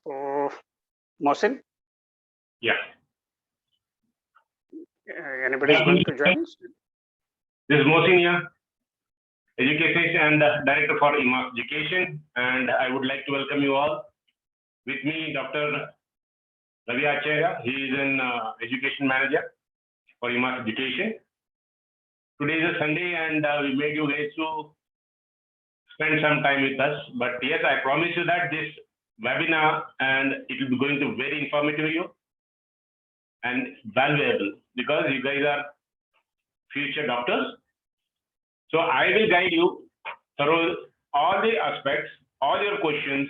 So, Mohsin, Yeah. anybody is going to join? This is Mohsin here, Education and Director for IMAS Education, and I would like to welcome you all. With me, Dr. Ravi Acharya. He is an Education Manager for IMAS Education. Today is a Sunday, and we made you guys to spend some time with us. But yes, I promise you that this webinar and it will be going to be very informative to you and valuable because you guys are future doctors. So I will guide you through all the aspects, all your questions,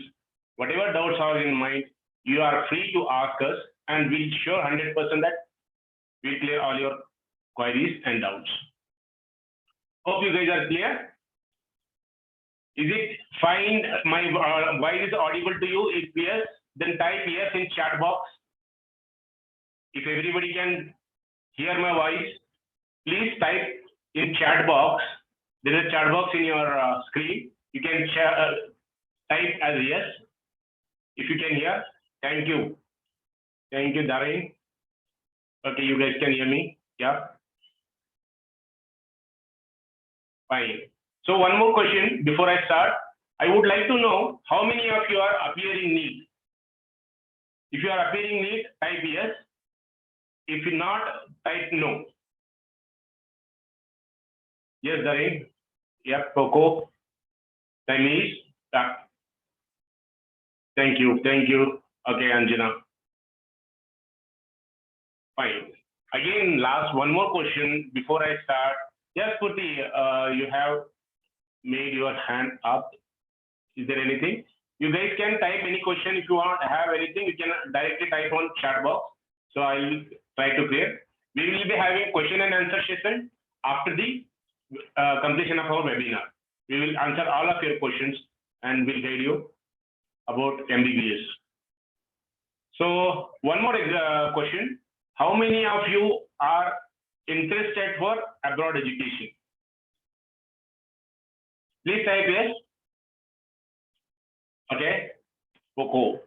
whatever doubts are in mind, you are free to ask us and we'll sure 100% that we'll clear all your queries and doubts. Hope you guys are clear. Is it fine? My voice is audible to you? If yes, then type yes in chat box. If everybody can hear my voice, please type in chat box. There is a chat box in your screen. You can type as yes. If you can hear, thank you. Thank you, Darren. Okay, you guys can hear me? Yeah. Fine. So one more question before I start. I would like to know how many of you are appearing neat. If you are appearing neat, type yes. If you not, type no. Yes, Darren. Yep, Coco. Tamis. Thank you. Thank you. Okay, Anjana. Fine. Again, last one more question before I start. Yes, Purti, you have made your hand up. Is there anything? You guys can type any question if you want to have anything. You can directly type on chat box. So I will try to clear. We will be having question and answer session after the completion of our webinar. We will answer all of your questions and will guide you about MBBS. So one more question. How many of you are interested for abroad education? Please type yes. Okay. Poco.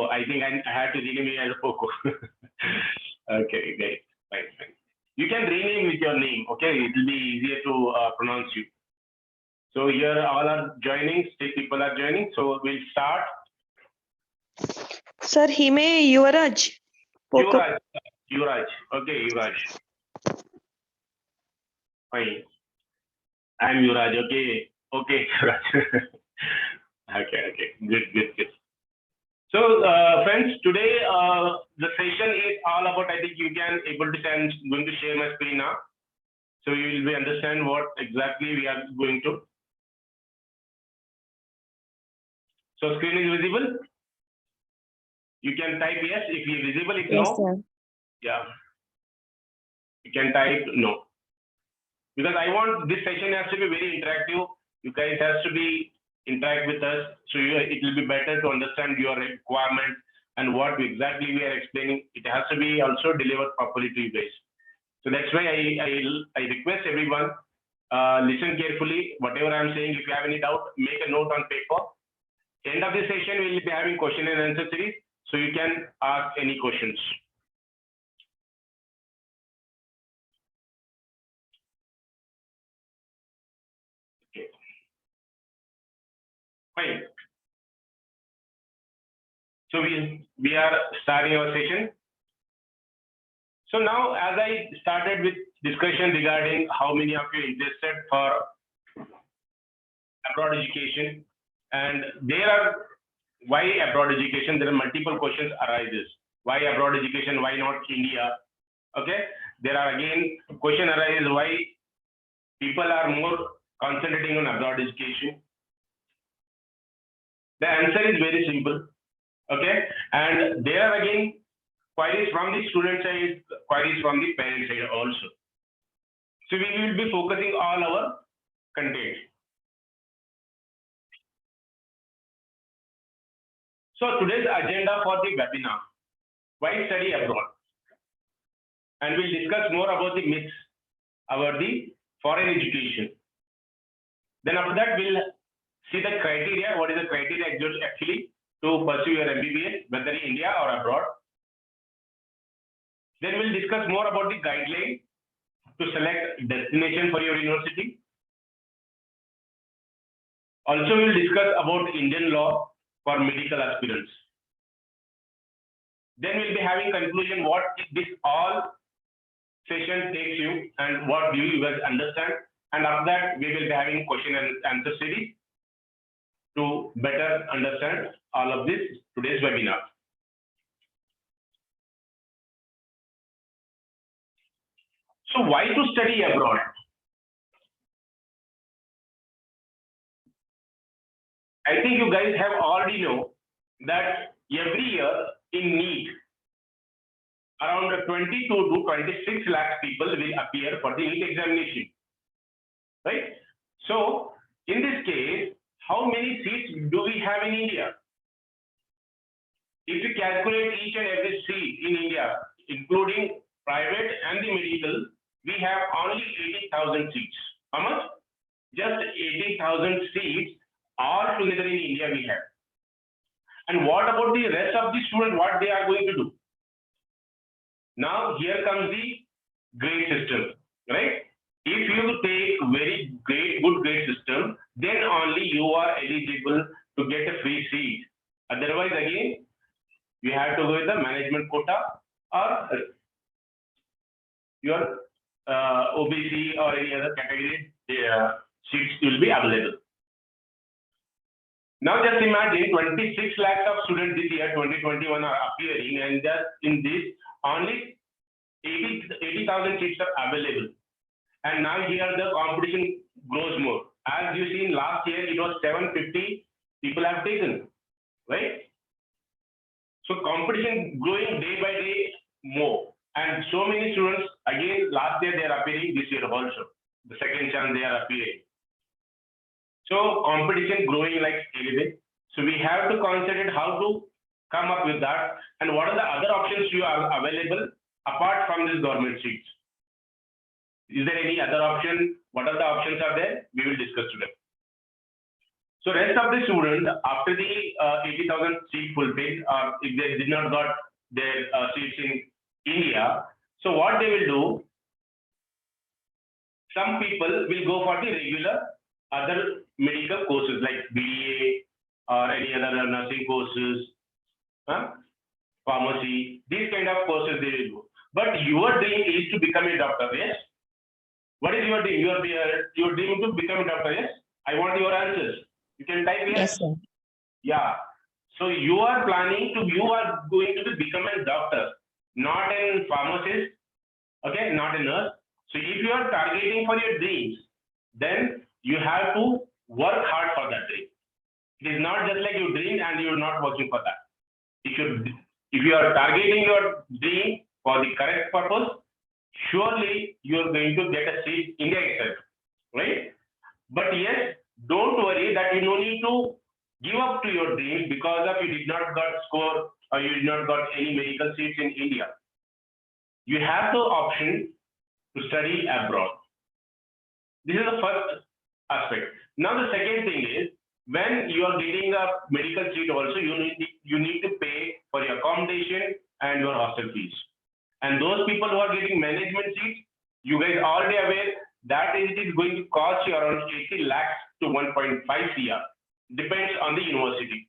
I think I had to rename it as Poco. Okay, great. Fine. You can rename with your name. Okay, it will be easier to pronounce you. So here all are joining. 6 people are joining. So we'll start. Sir, Hime Yuvraj. Yuvraj. Okay, Yuvraj. Fine. I'm Yuvraj. Okay. Yuvraj. Okay. Good. So friends, today the session is all about, I think you can able to send, going to share my screen now. So you will be understand what exactly we are going to. So screen is visible. You can type yes if it is visible. If Yes, no, sir. yeah, you can type no. Because I want this session has to be very interactive. You guys has to be interact with us, so it will be better to understand your requirement and what exactly we are explaining. It has to be also delivered properly to you guys. So that's why I request everyone listen carefully. Whatever I'm saying, if you have any doubt, make a note on paper. End of the session, we will be having question and answer series, so you can ask any questions. Okay. Fine. So we are starting our session. So now, as I started with discussion regarding how many of you interested for abroad education, and there are why abroad education. There are multiple questions arises. Why abroad education? Why not India? Okay. There are again question arises why people are more concentrating on abroad education. The answer is very simple. Okay, and there are again queries from the student side, queries from the parent side also. So we will be focusing all our content. So today's agenda for the webinar, why study abroad? And we'll discuss more about the myths about the foreign education. Then after that, we'll see the criteria. What is the criteria actually? to pursue your MBBS, whether in India or abroad. Then we'll discuss more about the guidelines to select destination for your university. Also, we'll discuss about Indian law for medical aspirants. Then we'll be having conclusion what this all session takes you and what do you guys understand. And after that, we will be having question and answer series to better understand all of this today's webinar. So why to study abroad? I think you guys have already know that every year in NEET, around 22 to 26 lakh people will appear for the NEET examination, right? So in this case, how many seats do we have in India? If you calculate each and every seat in India, including private and the medical, we have only 80,000 seats. How much? Just 80,000 seats all together in India we have. And what about the rest of the students, what they are going to do? Now here comes the grade system, right? If you take very good grade system, then only you are eligible to get a free seat. Otherwise, again, you have to go with the management quota or your OBC or any other category seats will be available. Now just imagine 26 lakhs of students this year 2021 are appearing, and just in this only 80,000 seats are available. And now here the competition grows more. As you see in last year, it was 750 people have taken, right? So competition growing day by day more. And so many students, again, last year they are appearing, this year also. The second chance they are appearing. So competition growing like anything. So we have to consider how to come up with that and what are the other options you are available apart from this government seats. Is there any other option? What are the options are there? We will discuss today. So rest of the students, after the 80,000 seat fulfilled, if they did not got their seats in India, so what they will do, some people will go for the regular other medical courses like BA or any other nursing courses, pharmacy, these kind of courses they will go. But your dream is to become a doctor, yes? What is your dream? Your dream to become a doctor, yes? I want your answers. You can type yes. Yes, sir. Yeah. So you are planning to, you are going to become a doctor, not a pharmacist, okay, not a nurse. So if you are targeting for your dreams, then you have to work hard for that dream. It is not just like you dream and you are not working for that. If you are targeting your dream for the correct purpose, surely you are going to get a seat in India itself, right? But yes, don't worry that you don't need to give up to your dream because of you did not got score or you did not got any medical seats in India. You have the option to study abroad. This is the first aspect. Now the second thing is, when you are getting a medical seat also, you need to pay for your accommodation and your hostel fees. And those people who are getting management seats, you guys are already aware that it is going to cost you around 80 lakhs to 1.5 CR. Depends on the university.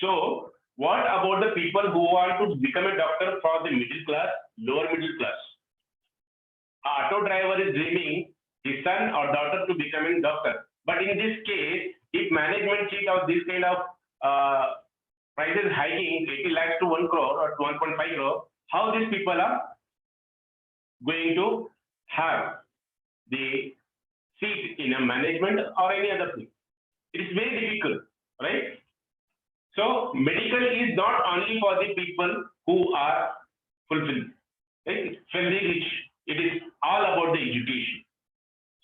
So what about the people who want to become a doctor for the middle class, lower middle class? An auto driver is dreaming his son or daughter to become a doctor. But in this case, if management seat of this kind of prices hiking 80 lakhs to 1 crore or 1.5 crore, how these people are going to have the seat in a management or any other thing? It is very difficult, right? So medical is not only for the people who are fulfilled, right? Fairly rich. It is all about the education.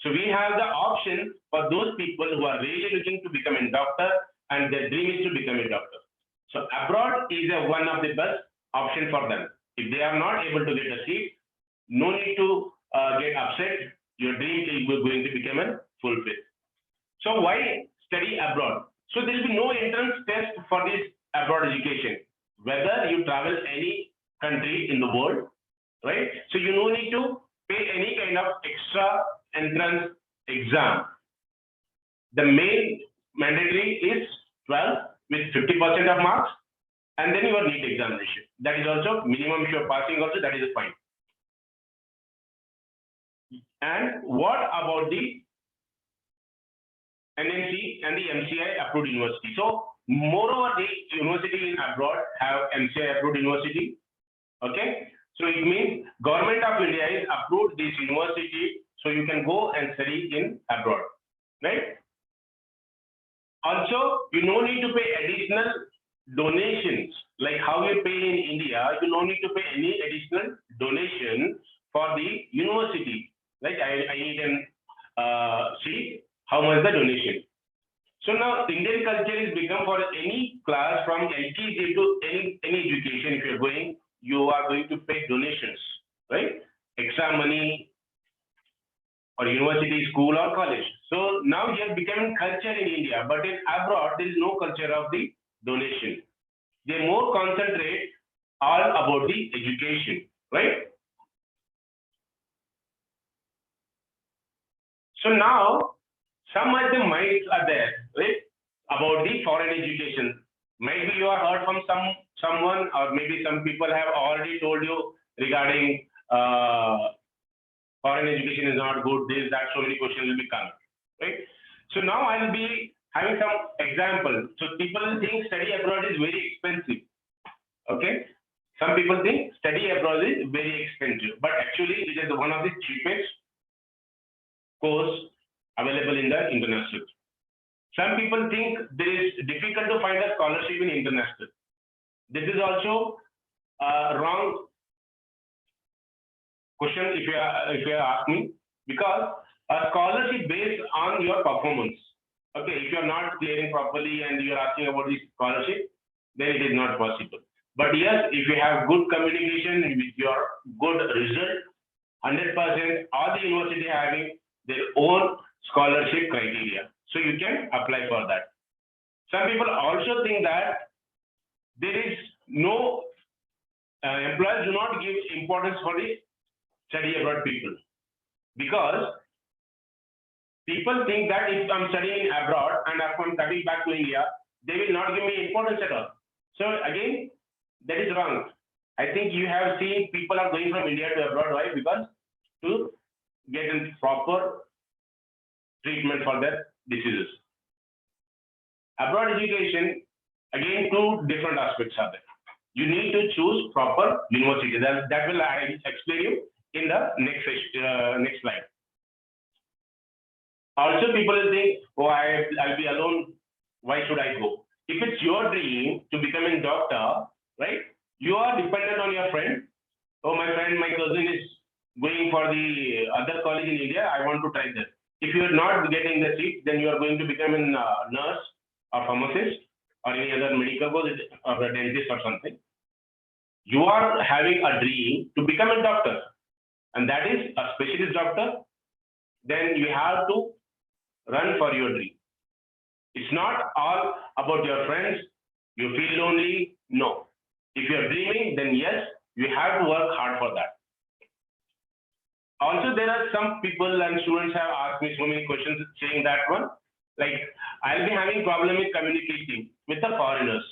So we have the option for those people who are really looking to become a doctor and their dream is to become a doctor. So abroad is one of the best option for them. If they are not able to get a seat, no need to get upset. Your dream is going to become a fulfilled. So why study abroad? So there will be no entrance test for this abroad education, whether you travel any country in the world, right? So you no need to pay any kind of extra entrance exam. The main mandatory is 12 with 50% of marks, and then your NEET examination. That is also minimum. If you are passing also, that is fine. And what about the NMC and the MCI approved university? So moreover, the university in abroad have MCI approved university. Okay, so it means government of India is approved this university, so you can go and study in abroad, right? Also, you no need to pay additional donations like how you pay in India. You no need to pay any additional donation for the university. Like I need an see how much the donation. So now Indian culture is become for any class from LKG to any education. If you're going, you are going to pay donations, right? Extra money or university, school or college. So now you have become culture in India, but in abroad there is no culture of the donation. They more concentrate all about the education, right? So now some of the myths are there, right? About the foreign education. Maybe you have heard from someone, or maybe some people have already told you regarding foreign education is not good, this, that, so many questions will be coming, right? So now I will be having some examples. So people think study abroad is very expensive, okay? Some people think study abroad is very expensive, but actually it is one of the cheapest course available in the international. Some people think there is difficult to find a scholarship in international. This is also a wrong question if you ask me, because a scholarship based on your performance. Okay, if you are not clearing properly and you are asking about this scholarship, then it is not possible. But yes, if you have good communication with your good result, 100%, all the university having their own scholarship criteria. So you can apply for that. Some people also think that there is no employers do not give importance for the study abroad people, because people think that if I'm studying abroad and if I'm coming back to India, they will not give me importance at all. So again, that is wrong. I think you have seen people are going from India to abroad. Why? Because to get a proper treatment for their diseases. Abroad education, again, two different aspects are there. You need to choose proper university. That will I explain you in the next slide. Also, people will think, oh, I'll be alone. Why should I go? If it's your dream to become a doctor, right? You are dependent on your friend. Oh, my cousin is going for the other college in India. I want to try this. If you are not getting the seat, then you are going to become a nurse or pharmacist or any other medical course or a dentist or something. You are having a dream to become a doctor, and that is a specialist doctor. Then you have to run for your dream. It's not all about your friends. You feel lonely. No. If you are dreaming, then yes, you have to work hard for that. Also, there are some people and students have asked me so many questions saying that one, like I'll be having problem with communicating with the foreigners.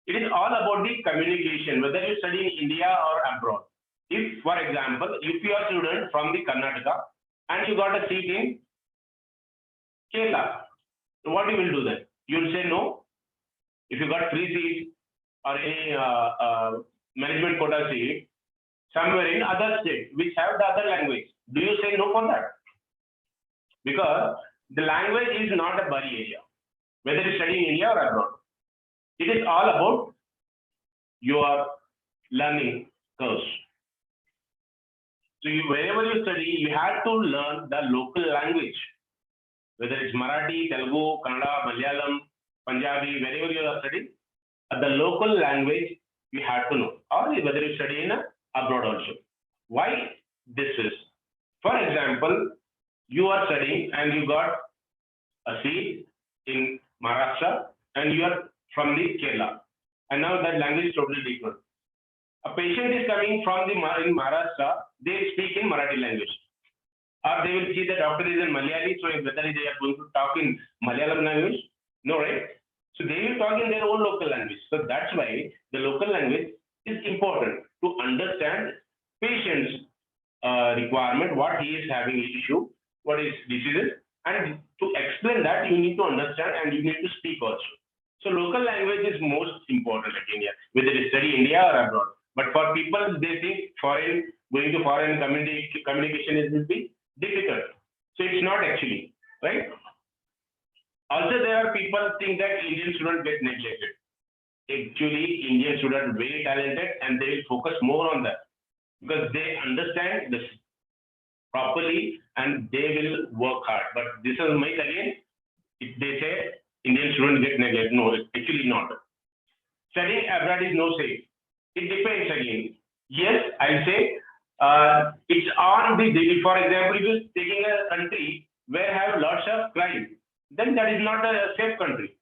It is all about the communication, whether you study in India or abroad. If, for example, if you are a student from the Karnataka and you got a seat in Kerala, what you will do then? You will say no. If you got free seat or any management quota seat somewhere in other state which have the other language, do you say no for that? Because the language is not a barrier, whether you study in India or abroad. It is all about your learning curves. So wherever you study, you have to learn the local language, whether it's Marathi, Telugu, Kannada, Malayalam, Punjabi, wherever you are studying, the local language you have to know, or whether you study in abroad also. Why this is? For example, you are studying and you got a seat in Maharashtra, and you are from the Kerala. And now that language is totally different. A patient is coming from the in Maharashtra, they speak in Marathi language. Or they will see the doctor is in Malayali, so whether they are going to talk in Malayalam language? No, right? So they will talk in their own local language. So that's why the local language is important to understand patient's requirement, what he is having issue, what is diseases, and to explain that you need to understand and you need to speak also. So local language is most important again here, whether it study India or abroad. But for people, they think going to foreign communication will be difficult. So it's not actually, right? Also, there are people think that Indian students get neglected. Actually, Indian students are very talented and they will focus more on that because they understand this properly and they will work hard. But this is myth again. If they say Indian students get neglected, no, it's actually not. Studying abroad is no safe. It depends again. Yes, I'll say it's on the, for example, if you're taking a country where have lots of crime, then that is not a safe country.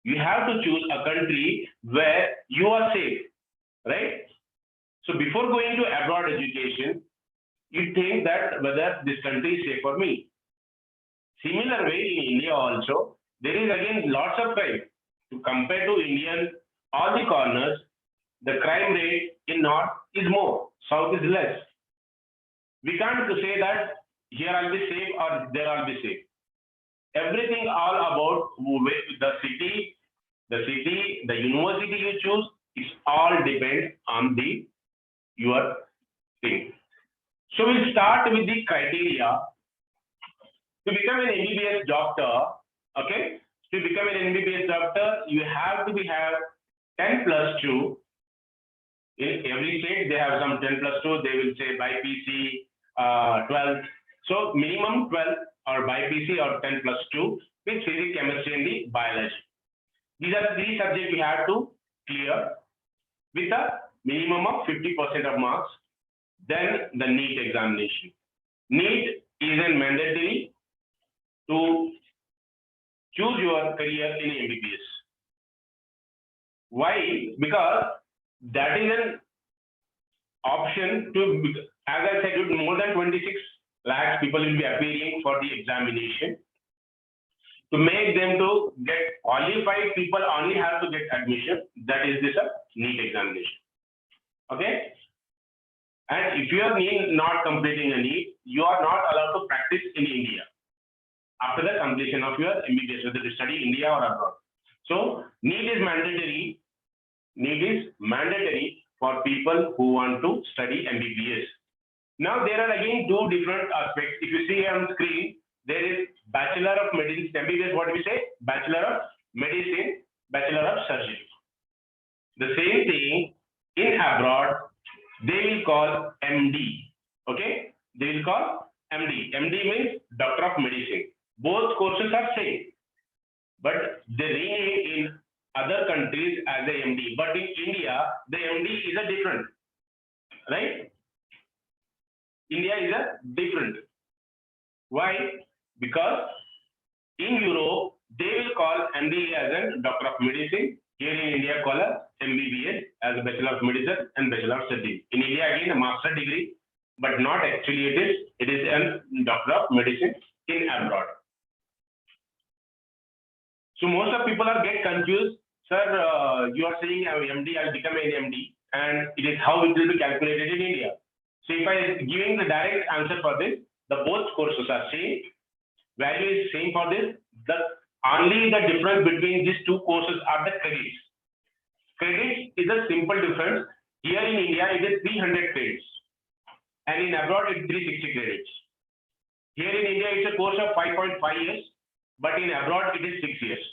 You have to choose a country where you are safe, right? So before going to abroad education, you think that whether this country is safe for me. Similar way in India also, there is again lots of crime. To compare to Indian, all the corners, the crime rate in north is more, south is less. We can't say that here I'll be safe or there I'll be safe. Everything all about the city, the university you choose, it all depends on your thing. So we'll start with the criteria. To become an MBBS doctor, okay? To become an MBBS doctor, you have to have 10+2. In every state, they have some 10+2. They will say BPC 12. So minimum 12 or BPC or 10+2 with physics, chemistry, and the biology. These are 3 subjects you have to clear with a minimum of 50% of marks. Then the NEET examination. NEET is a mandatory to choose your career in MBBS. Why? Because that is an option to, as I said, more than 26 lakhs people will be appearing for the examination. To make them to get qualified people only have to get admission. That is this NEET examination. Okay. And if you are not completing a NEET, you are not allowed to practice in India after the completion of your MBBS, whether you study India or abroad. So NEET is mandatory. NEET is mandatory for people who want to study MBBS. Now there are again 2 different aspects. If you see on screen, there is Bachelor of Medicine, MBBS, what do we say? Bachelor of Medicine, Bachelor of Surgery. The same thing in abroad, they will call MD. Okay? They will call MD. MD means Doctor of Medicine. Both courses are same, but they rename in other countries as a MD. But in India, the MD is a different, right? India is a different. Why? Because in Europe, they will call MD as a Doctor of Medicine. Here in India, call a MBBS as a Bachelor of Medicine and Bachelor of Surgery. In India, again, a master degree, but not actually it is a Doctor of Medicine in abroad. So most of people are get confused. Sir, you are saying MD, I'll become an MD, and it is how it will be calculated in India. So if I giving the direct answer for this, the both courses are same, value is same for this. Only the difference between these 2 courses are the credits. Credits is a simple difference. Here in India, it is 300 credits, and in abroad, it's 360 credits. Here in India, it's a course of 5.5 years, but in abroad, it is 6 years.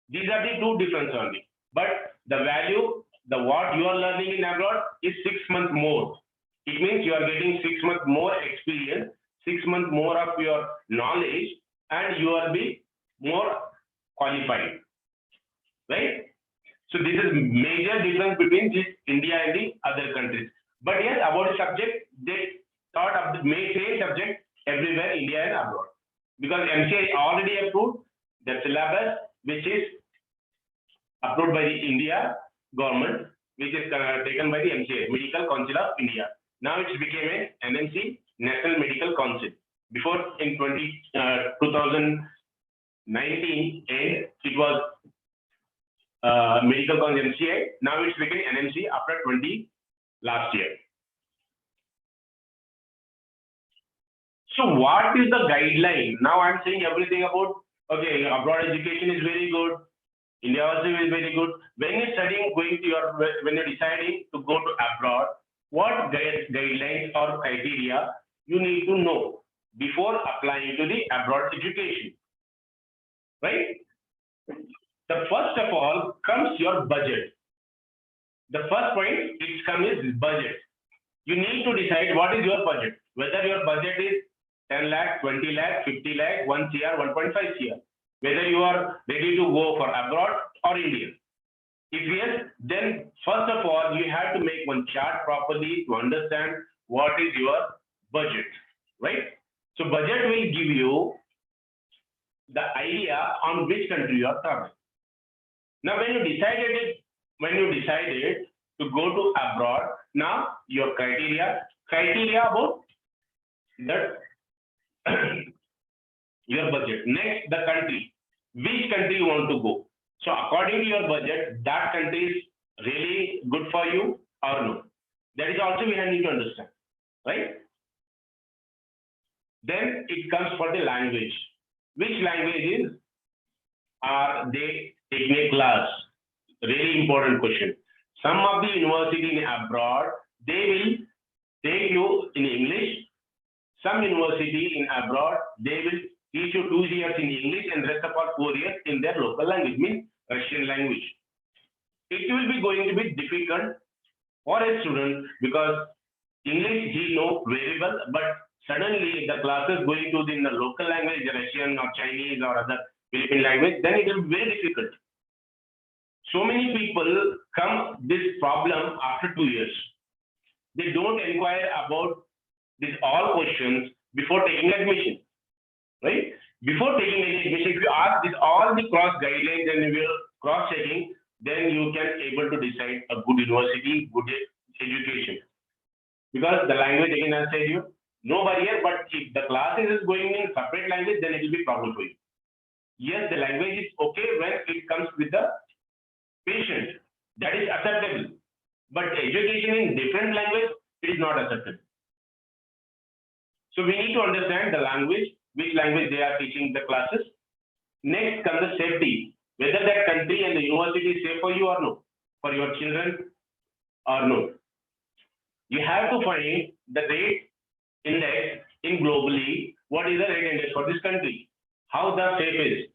These are the 2 differences only. But the value, what you are learning in abroad is 6 months more. It means you are getting 6 months more experience, 6 months more of your knowledge, and you will be more qualified, right? So this is major difference between this India and the other countries. But yes, about the subject, they thought of the same subject everywhere, India and abroad. Because MCI already approved, the syllabus which is approved by the India government, which is taken by the MCA, Medical Council of India. Now it became a NMC, National Medical Council. Before in 2019 and it was Medical Council MCA. Now it's became NMC after 20 last year. So what is the guideline? Now I'm saying everything about, okay, abroad education is very good. India also is very good. When you're studying, when you're deciding to go to abroad, what guidelines or criteria you need to know before applying to the abroad education, right? The first of all comes your budget. The first point it comes is budget. You need to decide what is your budget, whether your budget is 10 lakh, 20 lakh, 50 lakh, 1 CR, 1.5 CR, whether you are ready to go for abroad or India. If yes, then first of all, you have to make one chart properly to understand what is your budget, right? So budget will give you the idea on which country you are traveling. Now, when you decided to go to abroad, now your criteria about that your budget. Next, the country. Which country you want to go? So according to your budget, that country is really good for you or no. That is also we need to understand, right? Then it comes for the language. Which languages are they taking a class? Really important question. Some of the university in abroad, they will take you in English. Some university in abroad, they will teach you 2 years in English and rest of all 4 years in their local language, means Russian language. It will be going to be difficult for a student because English he knows very well, but suddenly the classes going to in the local language, Russian or Chinese or other Philippine language, then it will be very difficult. So many people come this problem after 2 years. They don't inquire about these all questions before taking admission, right? Before taking any admission, if you ask this all the cross guidelines and you will cross checking, then you can able to decide a good university, good education. Because the language again I said you, no barrier, but if the classes is going in separate language, then it will be problem for you. Yes, the language is okay when it comes with the patient, that is acceptable. But education in different language, it is not acceptable. So we need to understand the language, which language they are teaching the classes. Next comes the safety, whether that country and the university is safe for you or no, for your children or no. You have to find the rate index in globally, what is the rate index for this country, how the safe is,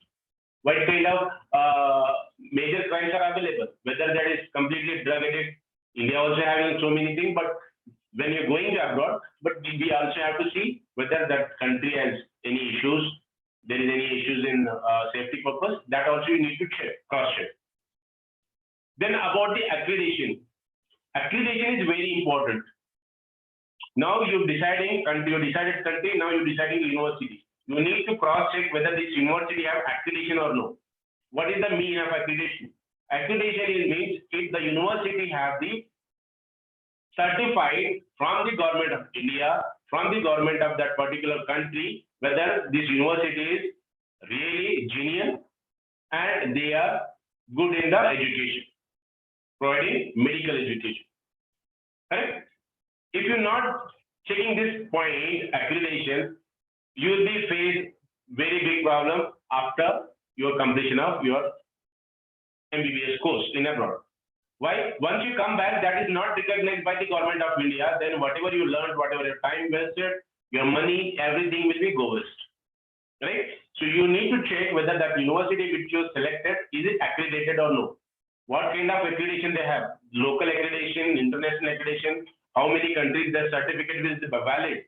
what kind of major crimes are available, whether that is completely drug addict. India also having so many things, but when you're going to abroad, but we also have to see whether that country has any issues, there is any issues in safety purpose, that also you need to check, cross check. Then about the accreditation. Accreditation is very important. Now you've decided country, now you're deciding university. You need to cross check whether this university have accreditation or no. What is the meaning of accreditation? Accreditation means if the university have the certified from the government of India, from the government of that particular country, whether this university is really genuine and they are good in the education, providing medical education. Correct? If you're not checking this point, accreditation, you will be faced very big problem after your completion of your MBBS course in abroad. Why? Once you come back, that is not recognized by the government of India, then whatever you learned, whatever your time wasted, your money, everything will be go waste. Right? So you need to check whether that university which you selected, is it accredited or no? What kind of accreditation they have? Local accreditation, international accreditation, how many countries their certificate is valid?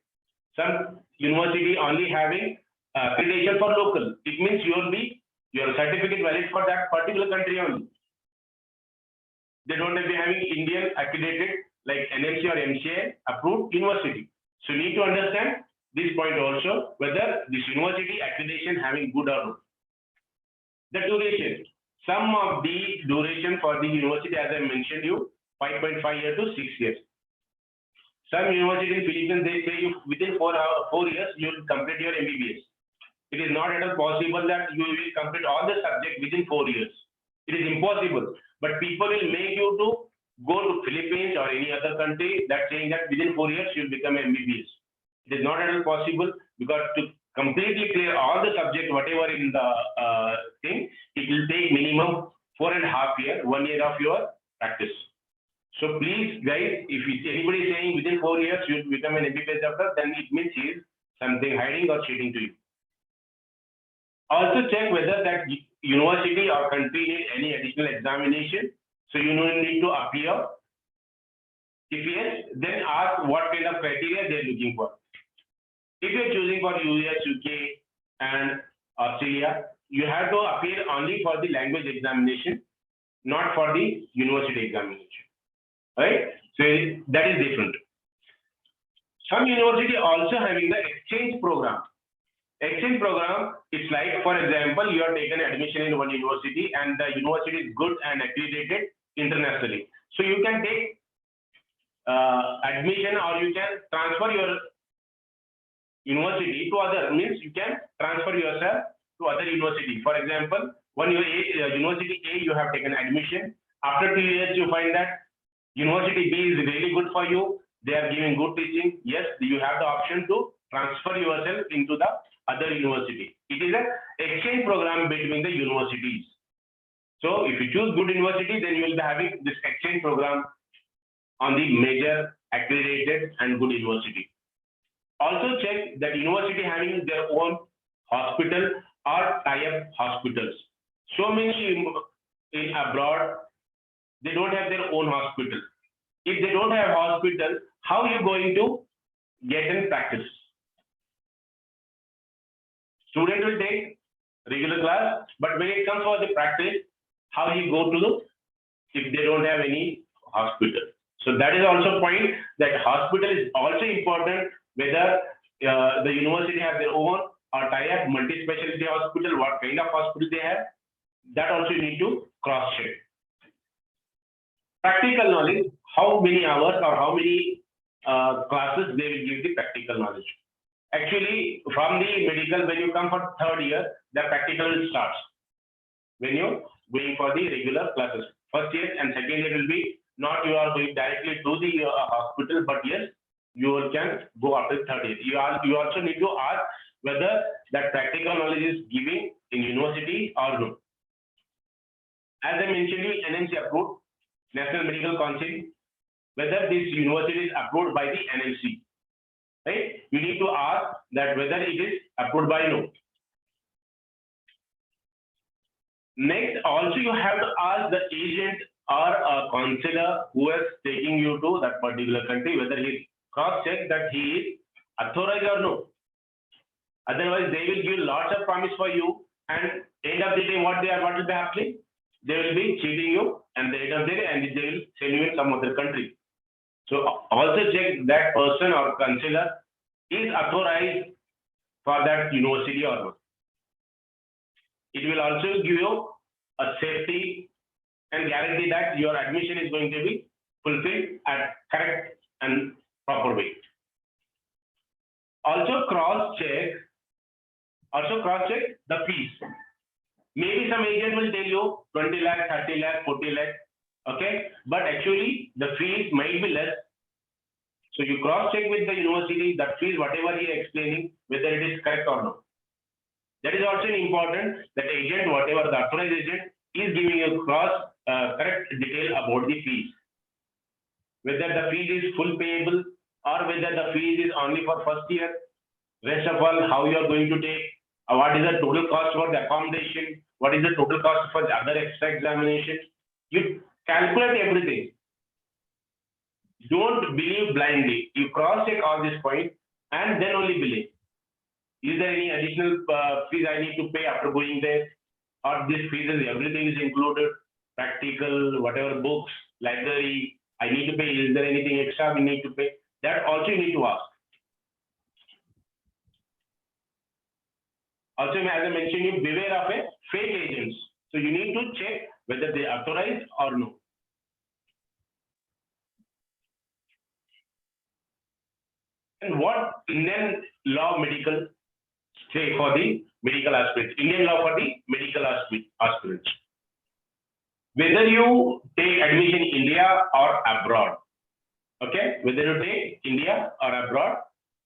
Some university only having accreditation for local. It means your certificate valid for that particular country only. They don't be having Indian accredited like NMC or MCA approved university. So you need to understand this point also, whether this university accreditation having good or not. The duration. Sum of the duration for the university, as I mentioned you, 5.5 years to 6 years. Some university in Philippines, they say you within 4 years, you will complete your MBBS. It is not at all possible that you will complete all the subject within 4 years. It is impossible. But people will make you to go to Philippines or any other country that saying that within 4 years you will become MBBS. It is not at all possible, because to completely clear all the subject, whatever in the thing, it will take minimum 4.5 years, 1 year of your practice. So please, guys, if anybody is saying within 4 years you will become an MBBS doctor, then it means he is something hiding or cheating to you. Also check whether that university or country need any additional examination. So you need to appear. If yes, then ask what kind of criteria they are looking for. If you are choosing for US, UK and Australia, you have to appear only for the language examination, not for the university examination. Right? So that is different. Some university also having the exchange program. Exchange program, it's like, for example, you are taken admission in one university and the university is good and accredited internationally. So you can take admission, or you can transfer your university to other, means you can transfer yourself to other university. For example, one university A, you have taken admission. After 2 years, you find that university B is really good for you. They are giving good teaching. Yes, you have the option to transfer yourself into the other university. It is an exchange program between the universities. So if you choose good university, then you will be having this exchange program on the major accredited and good university. Also check that university having their own hospital or tie-up hospitals. So many in abroad, they don't have their own hospital. If they don't have hospital, how are you going to get in practice? Student will take regular class, but when it comes for the practice, how you go to the, if they don't have any hospital. So that is also a point, that hospital is also important, whether the university have their own or tie-up multi-specialty hospital, what kind of hospital they have, that also you need to cross-check. Practical knowledge, how many hours or how many classes they will give the practical knowledge. Actually, from the medical, when you come for 3rd year, the practical starts. When you going for the regular classes, 1st year and 2nd year will be not you are going directly to the hospital, but yes, you can go after 3rd year. You also need to ask whether that practical knowledge is giving in university or no. As I mentioned, NMC approved, National Medical Council, whether this university is approved by the NMC. Right? You need to ask that whether it is approved by no. Next, also you have to ask the agent or a counselor who is taking you to that particular country, whether he cross-check that he is authorized or no. Otherwise, they will give lots of promise for you, and end of the day, what will be happening? They will be cheating you, and the end of the day, and they will send you in some other country. So also check that person or counselor is authorized for that university or not. It will also give you a safety and guarantee that your admission is going to be fulfilled at correct and proper way. Also cross-check the fees. Maybe some agent will tell you 20 lakh, 30 lakh, 40 lakh, okay? But actually the fees might be less. So you cross-check with the university that fees, whatever he is explaining, whether it is correct or not. That is also important, that agent, whatever the authorized agent, is giving you correct detail about the fees. Whether the fees is full payable or whether the fees is only for 1st year. Rest of all, how you are going to take, what is the total cost for the accommodation, what is the total cost for the other extra examination. You calculate everything. Don't believe blindly. You cross-check all this point and then only believe. Is there any additional fees I need to pay after going there? Or this fees is everything is included, practical, whatever books, library, I need to pay. Is there anything extra we need to pay? That also you need to ask. Also, as I mentioned, you beware of a fake agents. So you need to check whether they authorized or no. And what Indian law medical say for the medical aspirants? Indian law for the medical aspirants. Whether you take admission in India or abroad, okay? Whether you take India or abroad,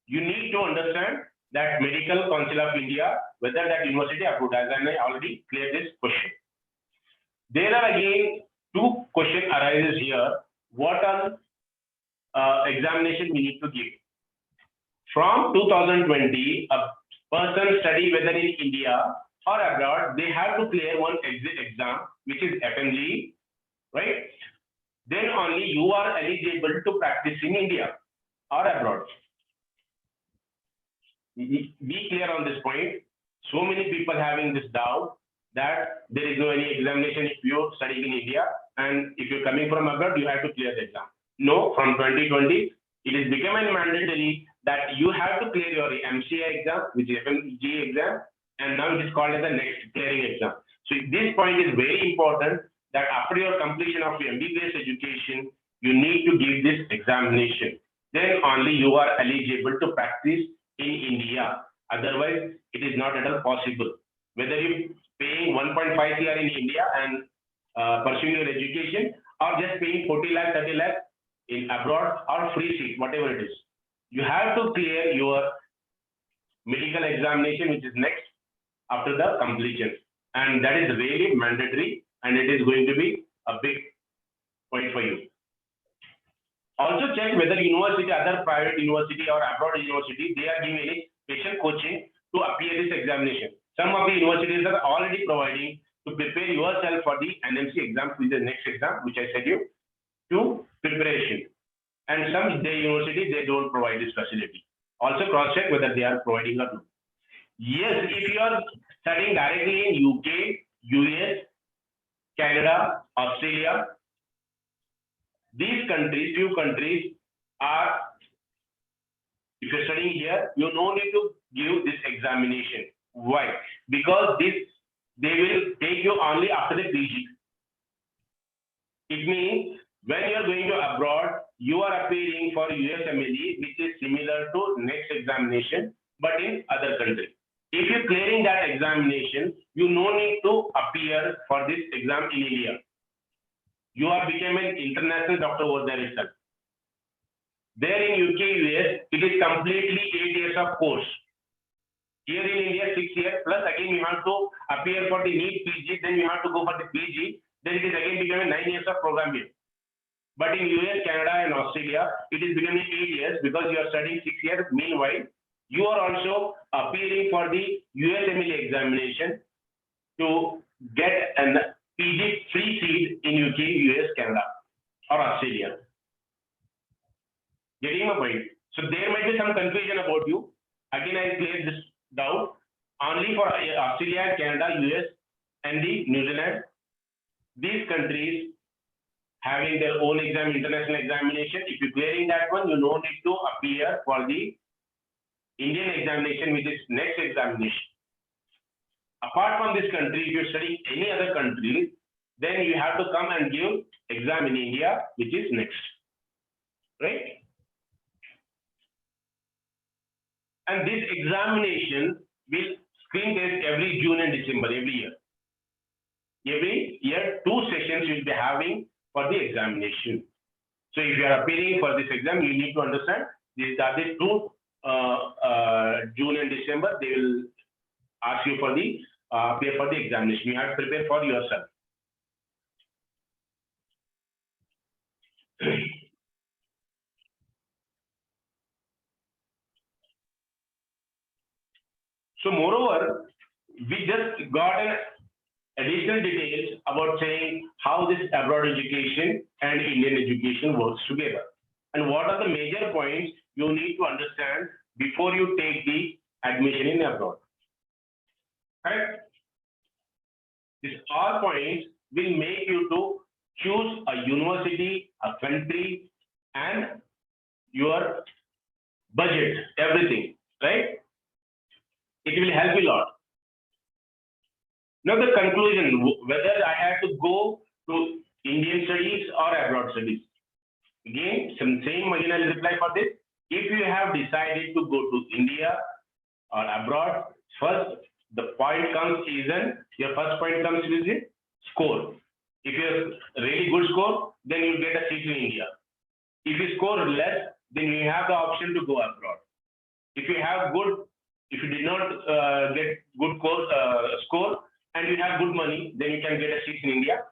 you need to understand that Medical Council of India, whether that university approved, as I already cleared this question. There are again two questions arises here. What are examination we need to give? From 2020, a person study whether in India or abroad, they have to clear one exit exam, which is FMG, right? Then only you are eligible to practice in India or abroad. Be clear on this point. So many people having this doubt that there is no any examination if you study in India, and if you're coming from abroad, you have to clear the exam. No, from 2020, it is becoming mandatory that you have to clear your MCI exam, which is FMG exam, and now it is called as the next clearing exam. So this point is very important, that after your completion of your MBBS education, you need to give this examination. Then only you are eligible to practice in India. Otherwise, it is not at all possible. Whether you paying 1.5 CR in India and pursuing your education, or just paying 40 lakh, 30 lakh in abroad, or free seat, whatever it is. You have to clear your medical examination, which is next after the completion. And that is really mandatory, and it is going to be a big point for you. Also check whether university, other private university or abroad university, they are giving any special coaching to appear this examination. Some of the universities are already providing to prepare yourself for the NMC exam, which is the next exam, which I said you, to preparation. And some universities, they don't provide this facility. Also cross-check whether they are providing or not. Yes, if you are studying directly in UK, US, Canada, Australia, these countries, few countries are, if you're studying here, you no need to give this examination. Why? Because this, they will take you only after the PG. It means when you are going to abroad, you are appearing for USMLE, which is similar to next examination, but in other countries. If you're clearing that examination, you no need to appear for this exam in India. You are becoming an international doctor over there itself. There in UK, US, it is completely 8 years of course. Here in India, 6 years, plus again you have to appear for the NEET PG, then you have to go for the PG, then it is again becoming 9 years of program here. But in US, Canada and Australia, it is becoming 8 years because you are studying 6 years. Meanwhile, you are also appearing for the USMLE examination to get an PG free seat in UK, US, Canada, or Australia. Getting my point? So there might be some confusion about you. Again, I cleared this doubt. Only for Australia, Canada, US, and the New Zealand, these countries having their own exam, international examination. If you're clearing that one, you no need to appear for the Indian examination, which is next examination. Apart from this country, if you're studying any other country, then you have to come and give exam in India, which is next, right? And this examination will screen test every June and December, every year. Every year, 2 sessions you'll be having for the examination. So if you are appearing for this exam, you need to understand these are the 2 June and December, they will ask you for the appear for the examination. You have to prepare for yourself. So moreover, we just got an additional details about saying how this abroad education and Indian education works together. And what are the major points you need to understand before you take the admission in abroad. Correct? These all points will make you to choose a university, a country, and your budget, everything, right? It will help you a lot. Now the conclusion, whether I have to go to Indian studies or abroad studies. Again, same again I'll reply for this. If you have decided to go to India or abroad, first the point comes is your first point comes with the score. If you have really good score, then you get a seat in India. If you score less, then you have the option to go abroad. If you have good, if you did not get good score and you have good money, then you can get a seat in India.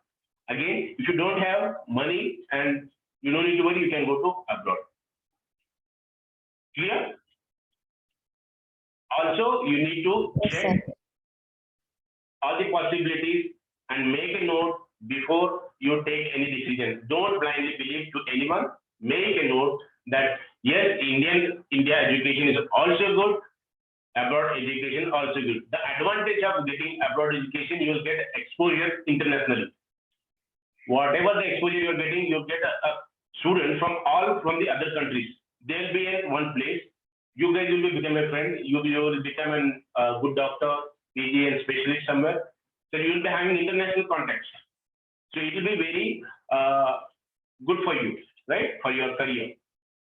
Again, if you don't have money and you don't need to worry, you can go to abroad. Clear? Also, you need to check all the possibilities and make a note before you take any decision. Don't blindly believe to anyone. Make a note that yes, India education is also good, abroad education also good. The advantage of getting abroad education, you will get exposure internationally. Whatever the exposure you are getting, you get a student from the other countries. They'll be in one place. You guys will become a friend. You will become a good doctor, PG and specialist somewhere. So you will be having international contacts. So it will be very good for you, right? For your career.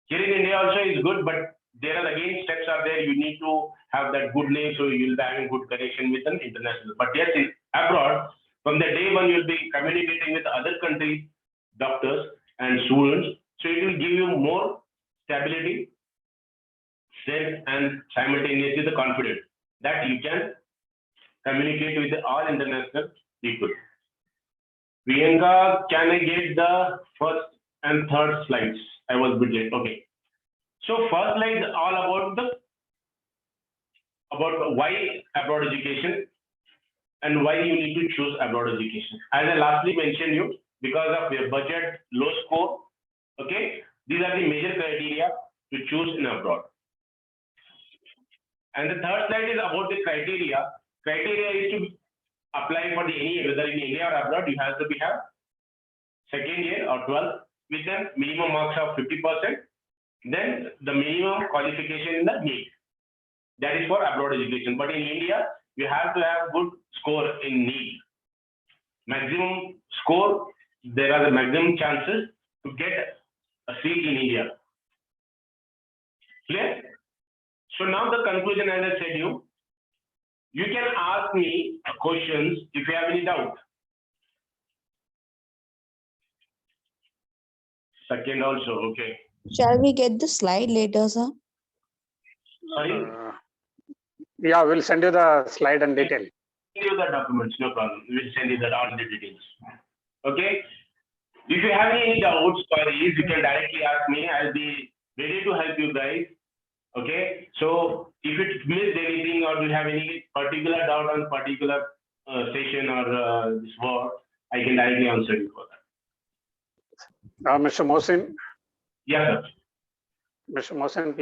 Here in India also is good, but there are again steps are there. You need to have that good name, so you will be having good connection with an international. But yes, in abroad, from the day one, you will be communicating with other countries, doctors and students. So it will give you more stability, strength, and simultaneously the confidence that you can communicate with all international people. Priyanka, can I get the first and third slides? I was a bit late. Okay. So first slide is all about why abroad education and why you need to choose abroad education. As I lastly mentioned you, because of your budget, low score, okay, these are the major criteria to choose in abroad. And the third slide is about the criteria. Criteria is to apply for whether in India or abroad, you have to have second year or 12th with a minimum marks of 50%. Then the minimum qualification in the NEET. That is for abroad education. But in India, you have to have good score in NEET. Maximum score, there are the maximum chances to get a seat in India. Clear? So now the conclusion, as I said you can ask me questions if you have any doubt. Second also, okay. Shall we get the slide later, sir? Sorry? Yeah, we'll send you the slide and detail. Send you the documents, no problem. We'll send you all the details. Okay. If you have any doubts, queries, you can directly ask me. I'll be ready to help you guys. Okay. So if it missed anything or you have any particular doubt on particular session or this word, I can directly answer you for that. Mr. Mohsin, Yes, sir. Mr. Mohsin,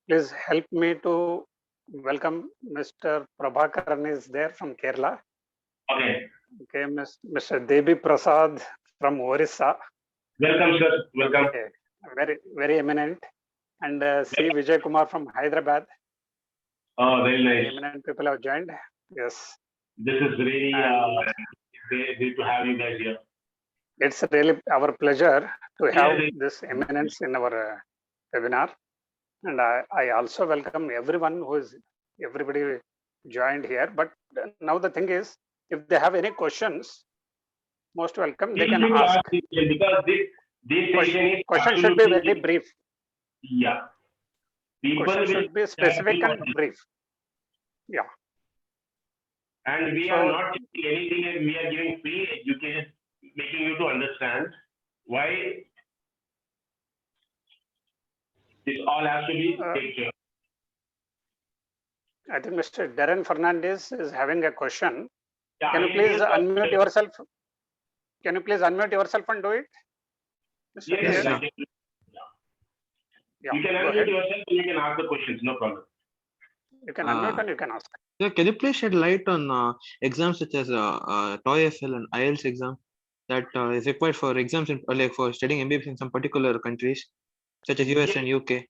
please help me to welcome Mr. Prabhakaran is there from Kerala. Okay. Okay, Mr. Devi Prasad from Orissa. Welcome, sir. Welcome. Okay. Very eminent. And C. Vijay Kumar from Hyderabad. Oh, very nice. Eminent people have joined. Yes. This is really great to have you guys here. It's really our pleasure to have Yes. this eminence in our webinar. And I also welcome everybody joined here. But now the thing is, if they have any questions, most welcome, they can ask. Because this session is Question should be absolutely- very brief. Yeah. People Question will should be specific and brief. Yeah. And we are So- not doing anything, and we are giving free education, making you to understand why this all has to be taken care of. I think Mr. Darren Fernandez is having a question. Yeah, Can you it please is- unmute yourself? Can you please unmute yourself and do it? Mr. Yes, Darren? I can. Yeah, You can go unmute ahead. yourself and you can ask the questions, no problem. You can unmute and you can ask. Yeah, can you please shed light on exams such as TOEFL and IELTS exam that is required for exams like for studying MBBS in some particular countries such as US and UK?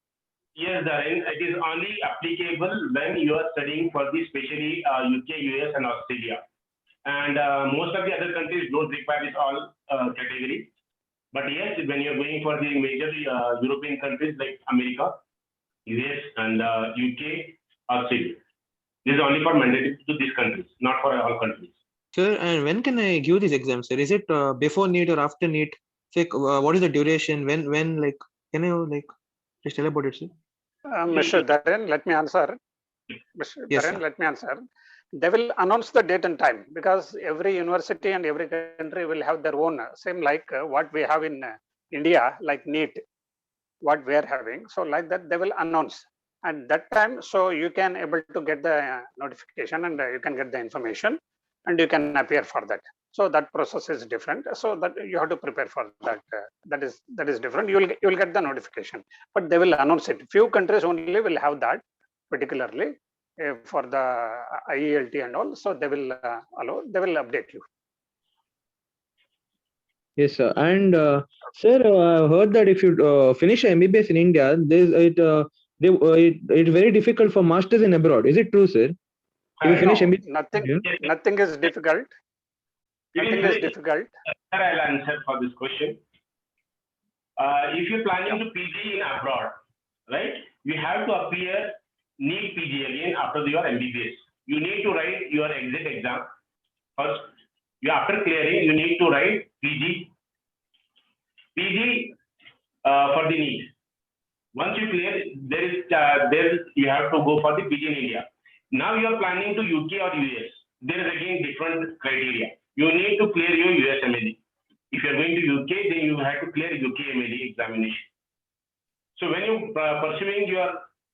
Yes, Darren, it is only applicable when you are studying for the especially UK, US and Australia. and most of the other countries don't require this all category. But yes, when you're going for the major European countries like America, US, and UK, Australia, this is only for mandatory to these countries, not for all countries. Sir, and when can I give these exams, sir? Is it before NEET or after NEET? Like, what is the duration? When, like, can you, like, just tell about it, sir? Mr. Dharan, let me answer. Mr. Yes, Dharan, sir. let me answer. They will announce the date and time because every university and every country will have their own, same like what we have in India, like NEET, what we are having. So like that, they will announce at that time. So you can able to get the notification and you can get the information and you can appear for that. So that process is different. So that you have to prepare for that. That is different. You will get the notification, but they will announce it. Few countries only will have that particularly for the IELT and all. So they will allow. They will update you. Yes, sir. And sir, I heard that if you finish MBBS in India, it's very difficult for masters in abroad. Is it true, sir? If you finish No, MBBS, nothing is difficult. Nothing is difficult. I'll answer for this question. If you're planning to PG in abroad, right, you have to appear NEET PG again after your MBBS. You need to write your exit exam first. After clearing, you need to write PG for the NEET. Once you clear, there you have to go for the PG in India. Now you are planning to UK or US. There is again different criteria. You need to clear your US MLE. If you are going to UK, then you have to clear UK MLE examination. So when you pursuing your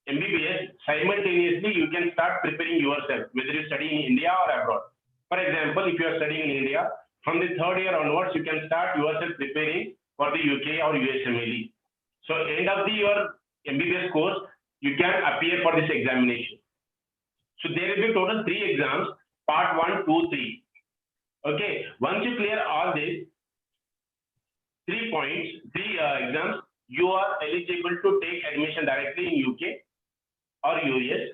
MBBS, simultaneously you can start preparing yourself, whether you study in India or abroad. For example, if you are studying in India, from the third year onwards, you can start yourself preparing for the UK or US MLE. So end of your MBBS course, you can appear for this examination. So there will be total 3 exams, part 1, 2, 3. Okay, once you clear all these 3 exams, you are eligible to take admission directly in UK or US,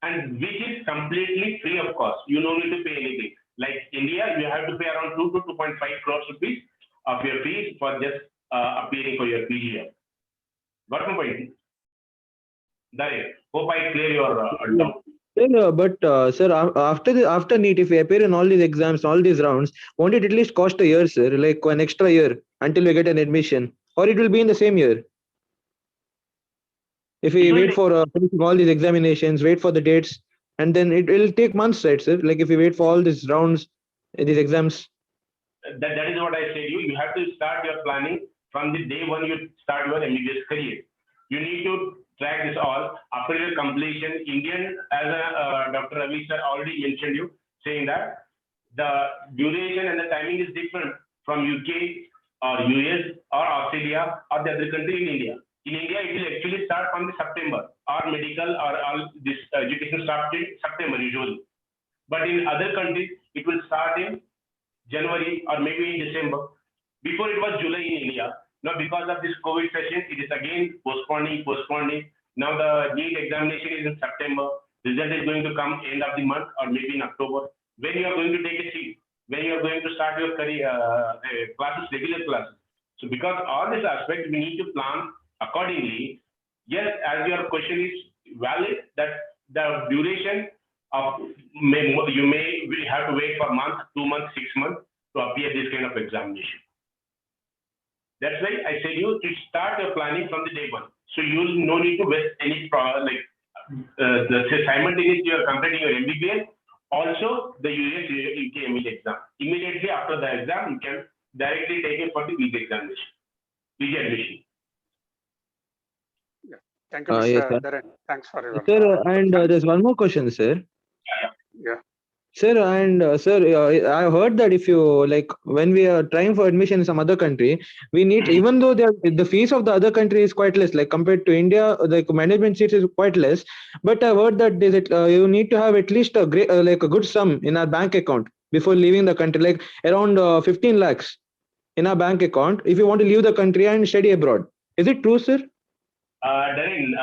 and which is completely free of cost. You don't need to pay anything. Like India, you have to pay around 2 to 2.5 crores rupees of your fees for just appearing for your PG. Got my point? Dharan, hope I clear your doubt. Sir, after NEET, if we appear in all these exams, all these rounds, won't it at least cost a year, sir? Like an extra year until we get an admission, or it will be in the same year? If we wait for finishing all these examinations, wait for the dates, and then it will take months, right, sir? Like if we wait for all these rounds, these exams. That is what I said. You have to start your planning from the day when you start your MBBS career. You need to track this all after your completion. Indian, as Dr. Ravi sir already mentioned you, saying that the duration and the timing is different from UK or US or Australia or the other country in India. In India, it will actually start from the September, or medical or all this education start in September usually. But in other countries, it will start in January or maybe in December. Before it was July in India. Now because of this COVID session, it is again postponing. Now the NEET examination is in September. Result is going to come end of the month or maybe in October. When you are going to take a seat, when you are going to start your career classes, regular classes. So because all this aspect, we need to plan accordingly. Yes, as your question is valid, that the duration of you may have to wait for a month, 2 months, 6 months to appear this kind of examination. That's why I say you to start your planning from the day one. So you'll no need to waste any simultaneously you are completing your MBBS, also the US UK MBA exam. Immediately after the exam, you can directly take it for the PG examination, PG admission. Thank you, Yes, Mr. Dharan. Thanks for your sir, and there's one more question, sir. Yeah. Sir, and sir, I heard that if you like when we are trying for admission in some other country, we need, even though the fees of the other country is quite less, like compared to India, the management seats is quite less. But I heard that you need to have at least a great, like a good sum in our bank account before leaving the country, like around 15 lakhs in our bank account if you want to leave the country and study abroad. Is it true, sir? Dharan,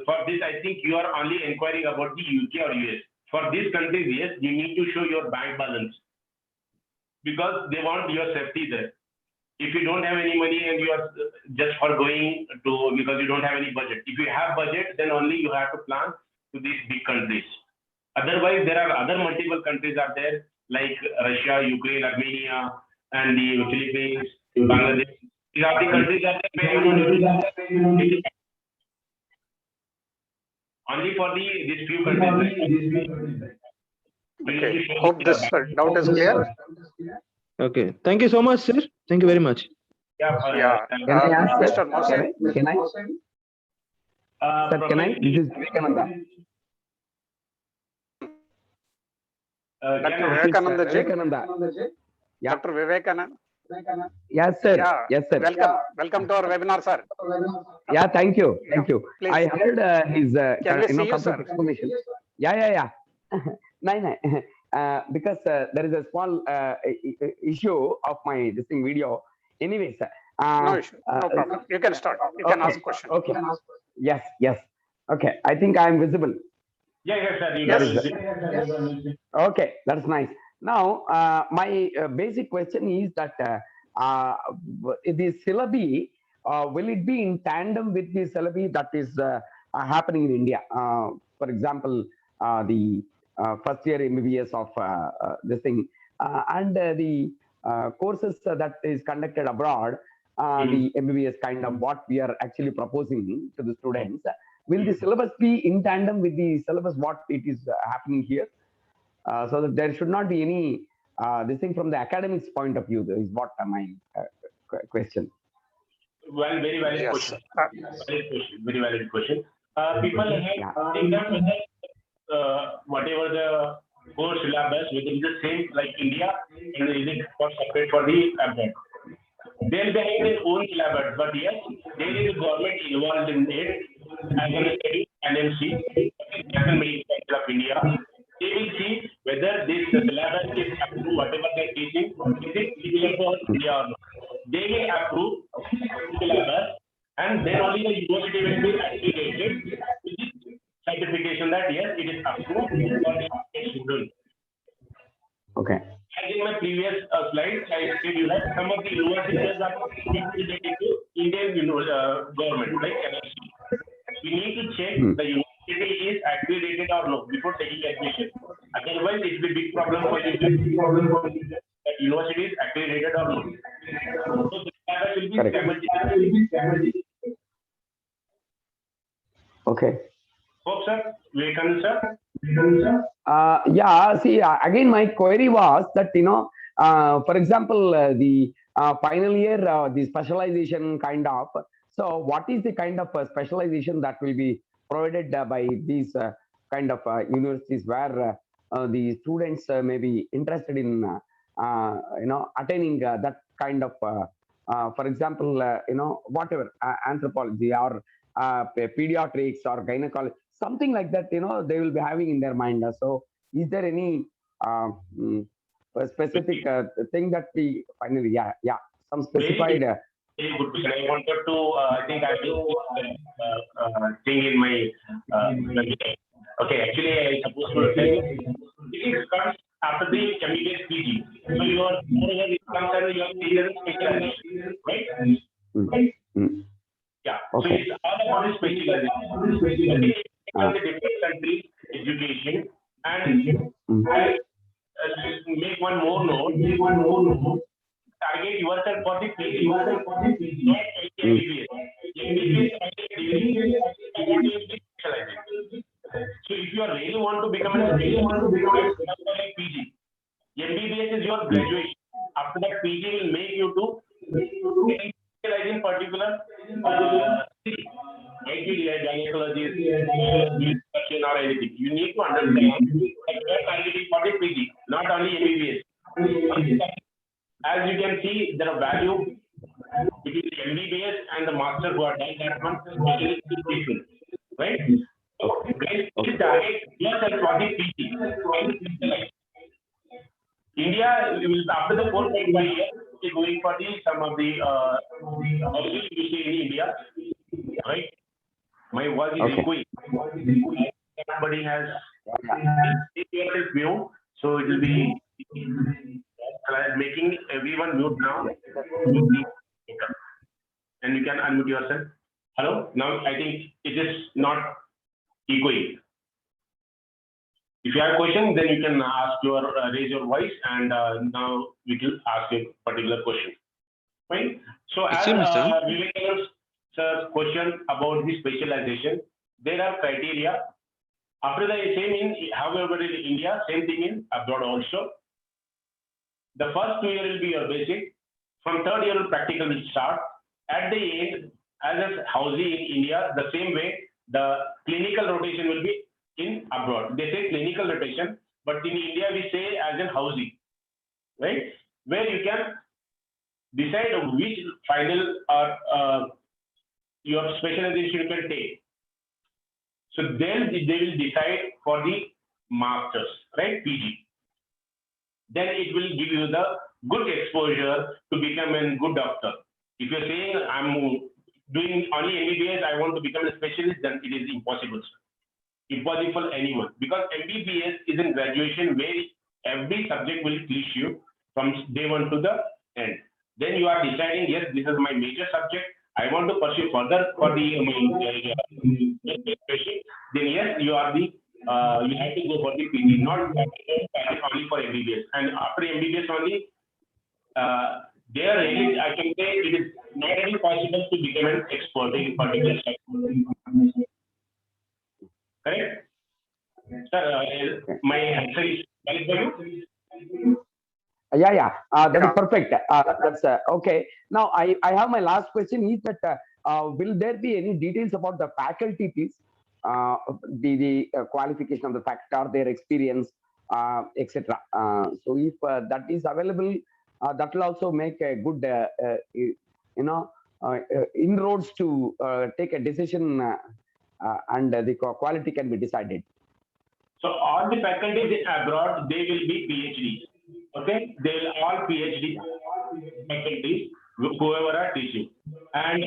for this, I think you are only inquiring about the UK or US. For these countries, yes, you need to show your bank balance. because they want your safety there. If you don't have any money and you are just for going to, because you don't have any budget. If you have budget, then only you have to plan to these big countries. Otherwise, there are other multiple countries are there like Russia, Ukraine, Armenia, and the Philippines, Bangladesh. These are the countries that only for these few countries. Okay, hope this doubt is clear. Okay. Thank you so much, sir. Thank you very much. Yeah, Yeah, Can I ask, Mr. sir? Mohsin. Can I? Sir, can I? This is Vivekananda. Dr. Vivekananda ji. Vivekananda. Yeah. Dr. Vivekananda. Yes, sir. Yeah, Yes, sir. welcome to our webinar, sir. Yeah, thank you. Thank you. Please. I heard his Can we see you, complete sir? explanation. Yeah. No. Because there is a small issue of my this thing video. Anyways, No issue, no problem. You can start. You can ask question. Okay. Yes. Okay. I think I am visible. Yeah, sir. Yes. Okay, that's nice. Now, my basic question is that the syllabi, will it be in tandem with the syllabi that is happening in India? For example, the first year MBBS of this thing, and the courses that is conducted abroad, the MBBS kind of what we are actually proposing to the students. Will the syllabus be in tandem with the syllabus what it is happening here? So that there should not be any this thing from the academics point of view is what my question. Well, very valid Yes. question. Very valid question. People have think that whatever the course syllabus within the same like India, and is it for separate for the abroad? They'll be having their own syllabus, but yes, there is a government involved in it. As well as NMC, National Medical Council of India. They will see whether this syllabus is approved, whatever they're teaching, is it clear for India or not. They will approve the syllabus, and then only the university will be affiliated with this certification that yes, it is approved for the student. Okay. As in my previous slide, I said you that some of the universities are affiliated to Indian government, like NMC. We need to check the university is accredited or no before taking admission. Otherwise, it will be a big problem for you. That university is accredited or no. So the syllabus will be simultaneous. Okay. Hope, sir. Vivekananda, sir. Yeah. See, again, my query was that for example, the final year, the specialization kind of. So, what is the kind of specialization that will be provided by these kind of universities where the students may be interested in, attaining that kind of, for example, whatever anthropology or pediatrics or gynecology, something like that, they will be having in their mind. So, is there any specific thing that we finally, some specified. Very good question. I wanted to, I think I will thing in my, okay, actually I supposed to tell you, it comes after the MBBS PG. So you are, moreover, it comes under your senior specialization, right? Yeah, so it's all about the specialization. The different countries, education, and make one more note. Target yourself for the PG, not MBBS. MBBS so if you really want to become a PG, MBBS is your graduation. After that, PG will make you to specialize in particular gynecology or anything. You need to understand that you are targeting for the PG, not only MBBS. As you can see, there are value between the MBBS and the master who are done that one, right? So, guys, please target yourself for the PG. India will, after the 4.5 years, is going for the some of the houses you see in India, right? My voice is echoing. Everybody has yourself view, so it will be making And you can unmute yourself. Hello. Now I think it is not echoing. If you have a question, then you can ask raise your voice, and now we will ask a particular question. Fine. So as Vivekanand sir's question about the specialization, there are criteria. After the same in, however, in India, same thing in abroad also. The first 2 years will be your basic. From third year, practical will start. At the end, as a housing in India, the same way, the clinical rotation will be in abroad. They say clinical rotation, but in India, we say as in housing, right? Where you can decide which final or your specialization you can take. So then they will decide for the masters, right? PG. Then it will give you the good exposure to become a good doctor. If you're saying I'm doing only MBBS, I want to become a specialist, then it is impossible. Impossible for anyone, because MBBS is in graduation where every subject will teach you from day one to the end. Then you are deciding, yes, this is my major subject. I want to pursue further for the then yes, you are the you have to go for the PG, not only for MBBS. And after MBBS only, there really I can say it is not really possible to become an expert in particular subject. Correct? Sir, my answer is valid for you? Yeah. That is perfect. That's okay. Now, I have my last question is that will there be any details about the faculty, please? The qualification of the faculty or their experience, etc. So if that is available, that will also make a good, inroads to take a decision, and the quality can be decided. So all the faculties abroad, they will be PhDs. Okay, they will all PhD faculties, whoever are teaching. And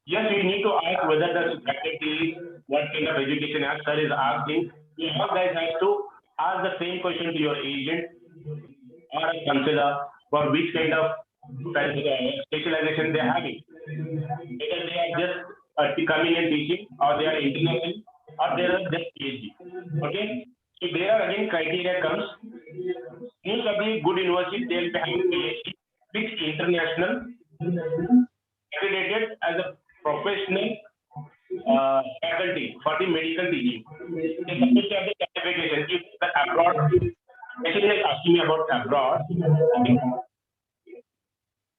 yes, you need to ask whether the faculty, what kind of education as sir is asking. You guys have to ask the same question to your agent or a counselor for which kind of specialization they are having. Whether they are just coming and teaching, or they are international, or they are just PhD. Okay, so there are again criteria comes. Most of the good universities, they will be having PhD with international accredited as a professional faculty for the medical teaching. They supposed to have the certification. If the abroad, especially asking me about abroad,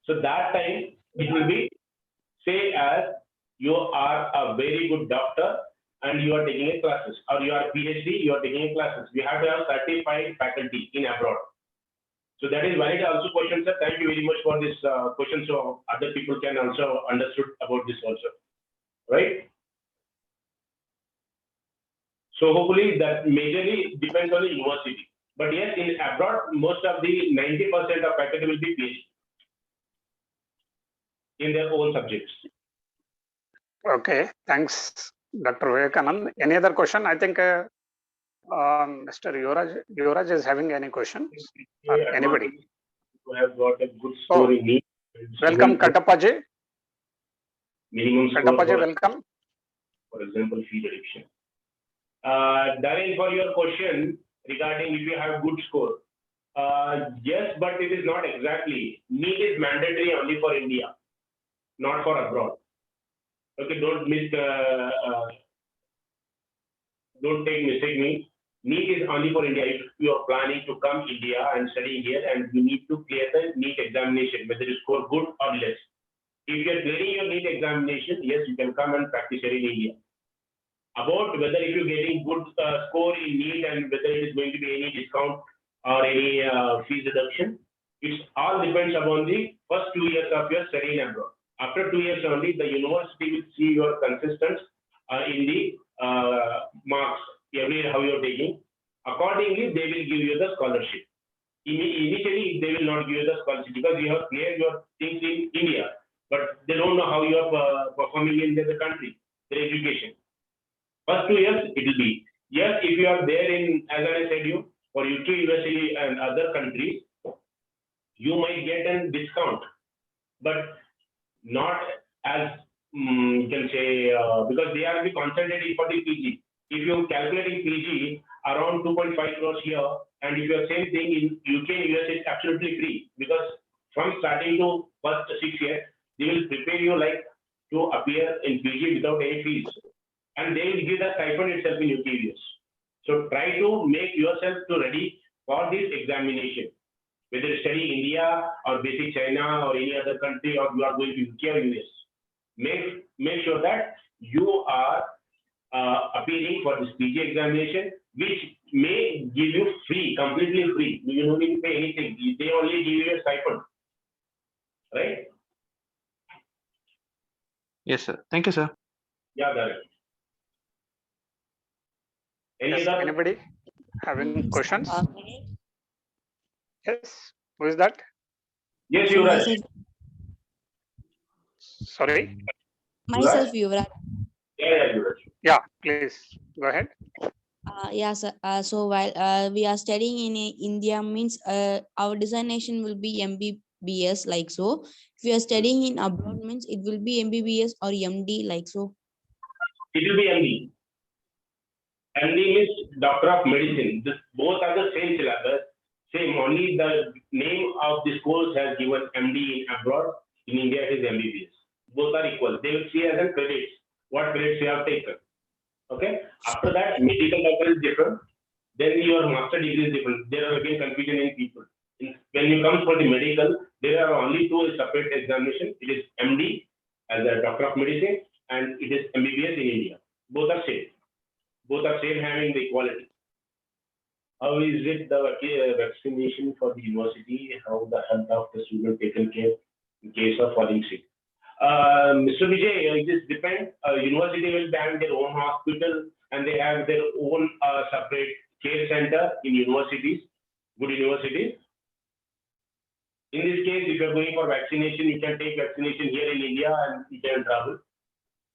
so that time it will be say as you are a very good doctor and you are taking a classes, or you are PhD, you are taking a classes. We have to have certified faculty in abroad. So that is valid also question, sir. Thank you very much for this question. So other people can also understood about this also, right? So hopefully that majorly depends on the university. But yes, in abroad, most of the 90% of faculty will be PhD in their own subjects. Okay, thanks, Dr. Vivekanand. Any other question? I think Mr. Yuvraj is having any questions? Anybody? Who have got a good score in NEET. Welcome, Katappaji. Minimum score Katappaji, for, welcome. for example, fee reduction. Darren, for your question regarding if you have good score, yes, but it is not exactly. NEET is mandatory only for India, not for abroad. Okay, don't take mistake me. NEET is only for India. If you are planning to come India and study here, and you need to clear the NEET examination, whether you score good or less. If you are clearing your NEET examination, yes, you can come and practice here in India. About whether if you're getting good score in NEET and whether it is going to be any discount or any fees reduction, it all depends upon the first 2 years of your study in abroad. After 2 years only, the university will see your consistency in the marks every year how you are taking. Accordingly, they will give you the scholarship. Initially, they will not give you the scholarship because you have cleared your things in India, but they don't know how you are performing in the country, their education. First 2 years, it will be. Yes, if you are there in, as I said you, for UK, USA and other countries, you might get a discount. but not as you can say because they are the concentrated for the PG. If you calculate in PG around 2.5 crores here, and if you are same thing in UK, US, it's absolutely free because from starting to first 6 years, they will prepare you like to appear in PG without any fees, and they will give the stipend itself in UK, US. So try to make yourself to ready for this examination, whether you study India or basic China or any other country, or you are going to UK or US. Make sure that you are appearing for this PG examination, which may give you free, completely free. You don't need to pay anything. They only give you a stipend, right? Yes, sir. Thank you, sir. Yeah, that is. Any Yes, other? anybody having questions? Uh, Yes, who is that? Yes, so Yuvraj. myself, Sorry. myself, Yuvraj. Yeah, Yuvraj. Yeah, please go ahead. Yeah, sir. So while we are studying in India, means our designation will be MBBS, like so. If we are studying in abroad, means it will be MBBS or MD, like so. It will be MD. MD means Doctor of Medicine. This, both are the same syllabus, same. Only the name of this course has given MD in abroad. In India, it is MBBS. Both are equal. They will see as a credits. What credits you have taken. Okay. After that, medical doctor is different. Then your master degree is different. There are again confusion in people. When you come for the medical, there are only two separate examination. It is MD as a Doctor of Medicine, and it is MBBS in India. Both are same. Both are same, having the equality. How is it the vaccination for the university? How the health of the student taken care in case of falling sick? Mr. Vijay, this depends. University will have their own hospital and they have their own separate care center in universities, good universities. In this case, if you are going for vaccination, you can take vaccination here in India and you can travel.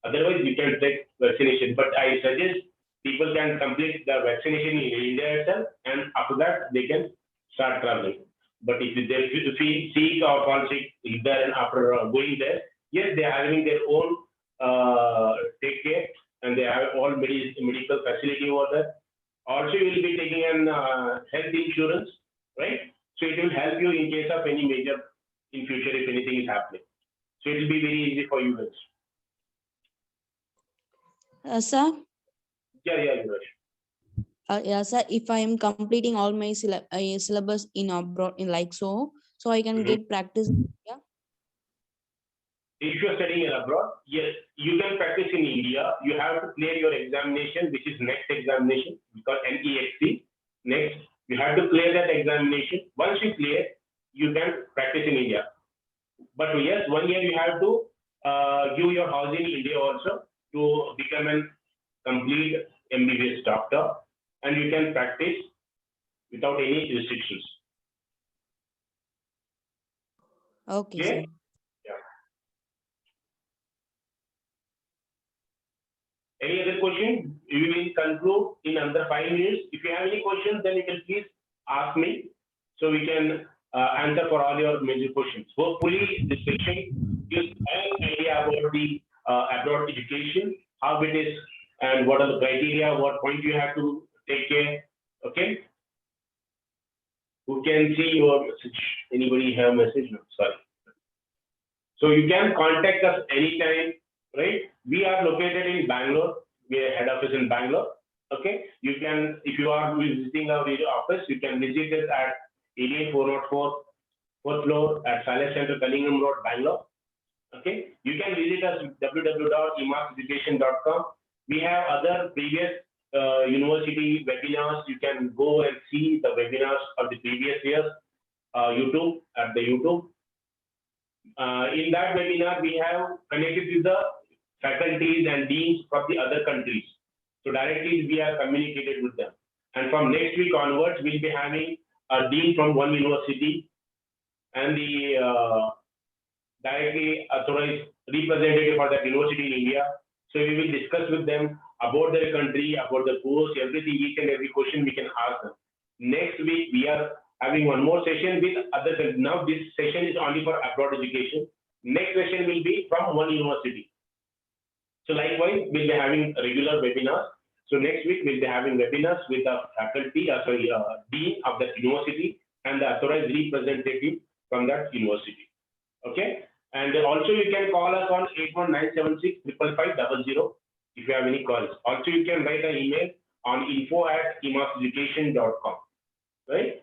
Otherwise, you can take vaccination. But I suggest people can complete the vaccination in India itself, and after that, they can start traveling. But if they feel sick or fall sick there and after going there, yes, they are having their own take care, and they have all medical facility over there. Also, you will be taking an health insurance, right? So it will help you in case of any major in future if anything is happening. So it will be very easy for you guys. Sir, Yeah, Yuvraj. yeah, sir. If I am completing all my syllabus in abroad, in like so I can get practice. Yeah. If you are studying in abroad, yes, you can practice in India. You have to clear your examination, which is next examination, because NEXT. Next, you have to clear that examination. Once you clear, you can practice in India. But yes, 1 year you have to give your house in India also to become a complete MBBS doctor, and you can practice without any restrictions. Okay, Okay? sir. Yeah. Any other question? We will conclude in under 5 minutes. If you have any questions, then you can please ask me so we can answer for all your major questions. Hopefully, this section gives an idea about the abroad education, how it is, and what are the criteria, what point you have to take care. Okay? Who can see your message? Anybody have a message? No, sorry. So you can contact us anytime, right? We are located in Bangalore. We are head office in Bangalore. Okay. You can, if you are visiting our office, you can visit us at 88404 4th floor at Silence Center, Cunningham Road, Bangalore. Okay. You can visit us www.emaseducation.com. We have other previous university webinars. You can go and see the webinars of the previous years. YouTube at the YouTube. In that webinar, we have connected with the faculties and deans from the other countries. So directly we are communicated with them. And from next week onwards, we'll be having a dean from one university and the directly authorized representative for that university in India. So we will discuss with them about their country, about the course, everything, each and every question we can ask them. Next week, we are having one more session with other. Now this session is only for abroad education. next session will be from one university. So likewise, we'll be having regular webinars. So next week, we'll be having webinars with the faculty, dean of that university and the authorized representative from that university. Okay. And also you can call us on 819765550 if you have any calls. Also, you can write an email on info@emaseducation.com. Right?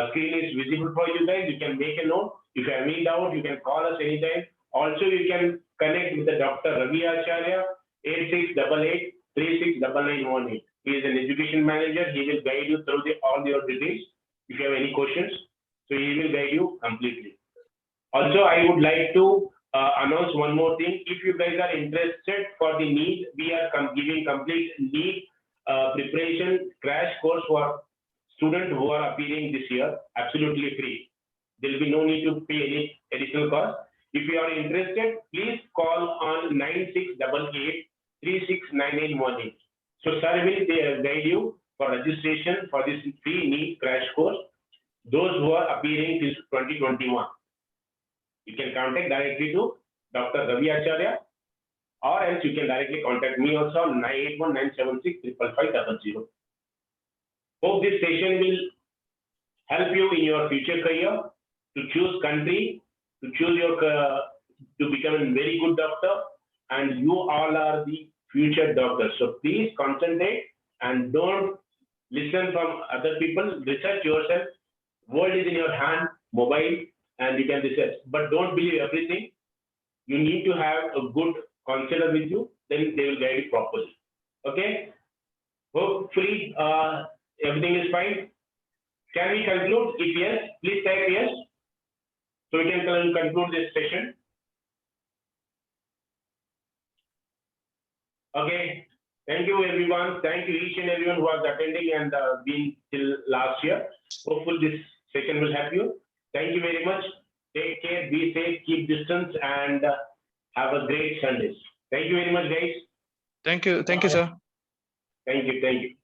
Screen is visible for you guys. You can make a note. If you have any doubt, you can call us anytime. Also, you can connect with the Dr. Ravi Acharya, 8688-369918. He is an education manager. He will guide you through all your details. If you have any questions, so he will guide you completely. Also, I would like to announce one more thing. If you guys are interested for the NEET, we are giving complete NEET preparation crash course for students who are appearing this year, absolutely free. There will be no need to pay any additional cost. If you are interested, please call on 9688-369918. So sir will guide you for registration for this free NEET crash course. Those who are appearing this 2021. You can contact directly to Dr. Ravi Acharya, or else you can directly contact me also on 981-976-55500. Hope this session will help you in your future career to choose country, to choose your to become a very good doctor, and you all are the future doctors. So please concentrate and don't listen from other people. Research yourself. World is in your hand, mobile, and you can research. But don't believe everything. You need to have a good counselor with you, then they will guide you properly. Okay? Hopefully, everything is fine. Can we conclude? If yes, please type yes. So we can conclude this session. Okay. Thank you, everyone. Thank you, each and everyone who was attending and been till last year. Hopefully, this session will help you. Thank you very much. Take care, be safe, keep distance, and have a great Sundays. Thank you very much, guys. Thank you, sir. Thank you.